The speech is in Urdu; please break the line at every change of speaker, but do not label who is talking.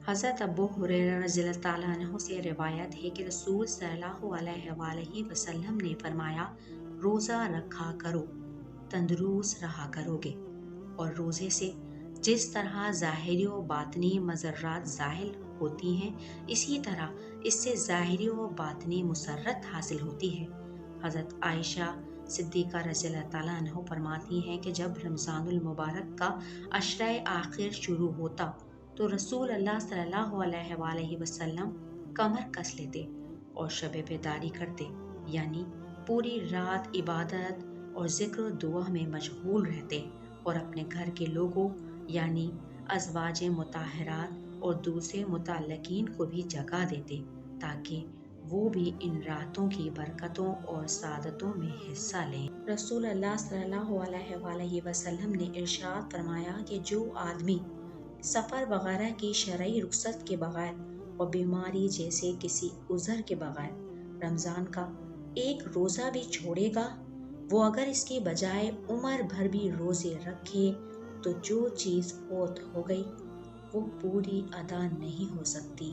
حضرت ابو ہریرہ رضی اللہ تعالیٰ عنہ سے روایت ہے کہ رسول صلی اللہ علیہ وآلہ وسلم نے فرمایا، روزہ رکھا کرو، تندرست رہا کرو گے، اور روزے سے جس طرح ظاہری و باطنی مضرات ظاہر ہوتی ہیں، اسی طرح اس سے ظاہری و باطنی مسرت حاصل ہوتی ہے۔ حضرت عائشہ صدیقہ رضی اللہ تعالیٰ عنہ فرماتی ہیں کہ جب رمضان المبارک کا عشرہ آخر شروع ہوتا تو رسول اللہ صلی اللہ علیہ وآلہ وسلم کمر کس لیتے اور شب بیداری کرتے، یعنی پوری رات عبادت اور ذکر و دعا میں مشغول رہتے، اور اپنے گھر کے لوگوں یعنی ازواج مطہرات اور دوسرے متعلقین کو بھی جگا دیتے تاکہ وہ بھی ان راتوں کی برکتوں اور سعادتوں میں حصہ لیں۔ رسول اللہ صلی اللہ علیہ وآلہ وسلم نے ارشاد فرمایا کہ جو آدمی سفر وغیرہ کی شرعی رخصت کے بغیر اور بیماری جیسے کسی عذر کے بغیر رمضان کا ایک روزہ بھی چھوڑے گا، وہ اگر اس کے بجائے عمر بھر بھی روزے رکھے تو جو چیز فوت ہو گئی وہ پوری ادا نہیں ہو سکتی۔